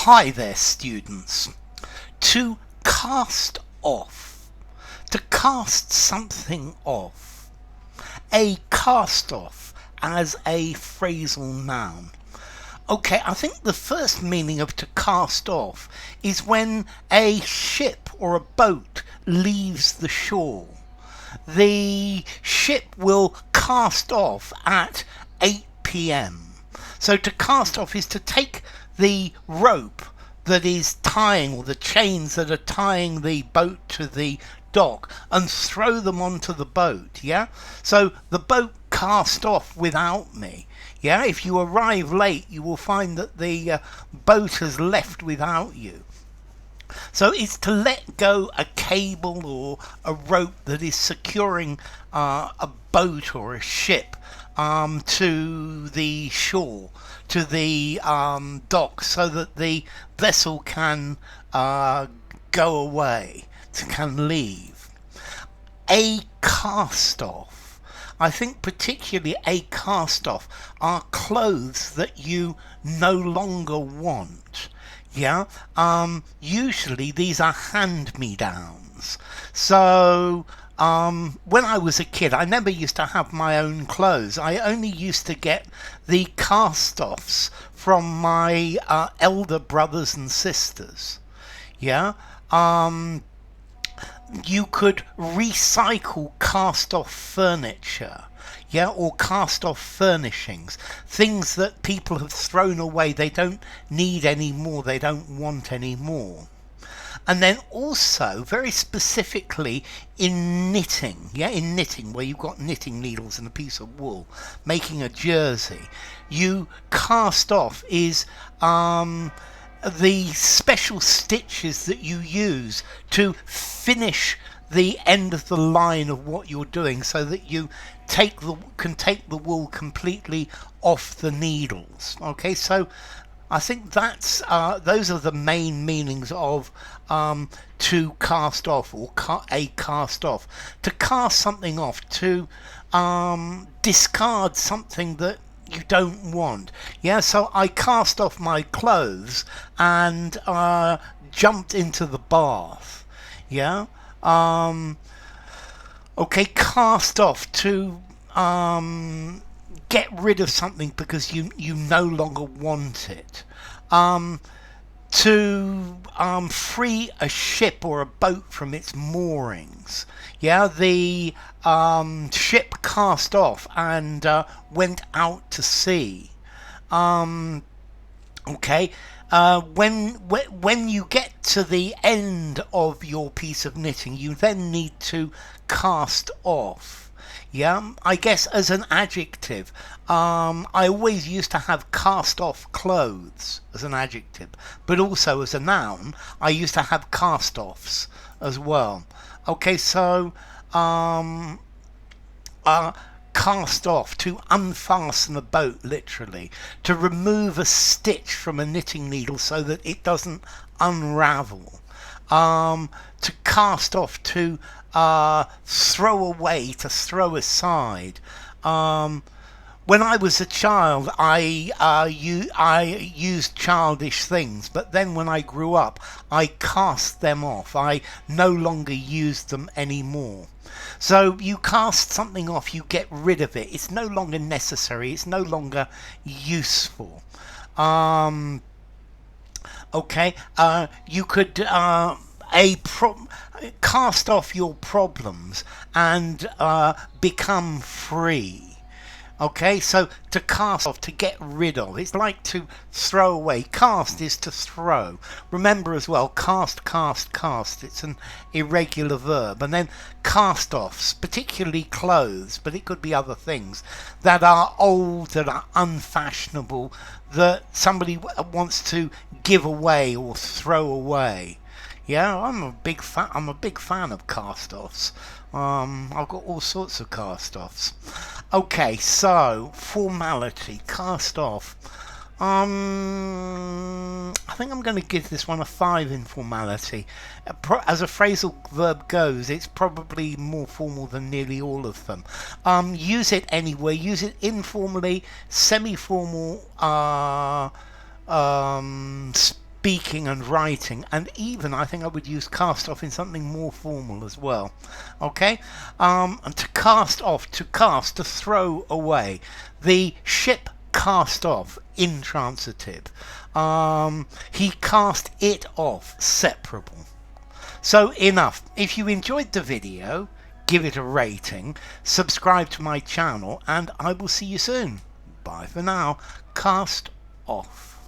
Hi there, students. To cast off. To cast something off. A cast off as a phrasal noun. Okay, I think the first meaning of to cast off is when a ship or a boat leaves the shore. The ship will cast off at 8 p.m. So to cast off is to take the rope that is tying, or the chains that are tying the boat to the dock, and throw them onto the boat. Yeah, so the boat cast off without me. Yeah, if you arrive late, you will find that the boat has left without you. So it's to let go a cable or a rope that is securing a boat or a ship to the shore, to the dock, so that the vessel can go away, can leave. A cast off. I think particularly a cast off are clothes that you no longer want. Yeah, usually these are hand-me-downs. So when I was a kid, I never used to have my own clothes. I only used to get the cast-offs from my elder brothers and sisters. Yeah, you could recycle cast-off furniture. Yeah, or cast off furnishings, things that people have thrown away, they don't need anymore, they don't want anymore. And then also, very specifically, in knitting, where you've got knitting needles and a piece of wool, making a jersey, you cast off is the special stitches that you use to finish the end of the line of what you're doing, so that you can take the wool completely off the needles. Okay, so I think that's those are the main meanings of to cast off, or a cast off. To cast something off, to discard something that you don't want. Yeah, so I cast off my clothes and jumped into the bath. Yeah. Okay, cast off, to get rid of something because you no longer want it. To free a ship or a boat from its moorings. Yeah, the ship cast off and went out to sea. Okay, when you get to the end of your piece of knitting, you then need to cast off. Yeah, I guess as an adjective, I always used to have cast off clothes as an adjective, but also as a noun, I used to have cast offs as well. Okay, so cast off, to unfasten a boat, literally, to remove a stitch from a knitting needle so that it doesn't unravel. To cast off, to throw away, to throw aside. When I was a child, I used childish things, but then when I grew up, I cast them off. I no longer used them anymore. So you cast something off, you get rid of it. It's no longer necessary. It's no longer useful. Okay, you could cast off your problems and become free. Okay, so to cast off, to get rid of, it's like to throw away. Cast is to throw. Remember as well, cast, it's an irregular verb. And then cast offs, particularly clothes, but it could be other things that are old, that are unfashionable, that somebody wants to give away or throw away. Yeah, I'm a big fan of cast-offs. I've got all sorts of cast-offs. Okay, so formality, cast-off. I think I'm going to give this one a 5 in formality. As a phrasal verb goes, it's probably more formal than nearly all of them. Use it anywhere. Use it informally, semi-formal, speaking and writing, and even I think I would use cast off in something more formal as well. Okay, and to cast off, to cast, to throw away. The ship cast off, intransitive. He cast it off, separable. So enough. If you enjoyed the video, give it a rating, subscribe to my channel, and I will see you soon. Bye for now. Cast off.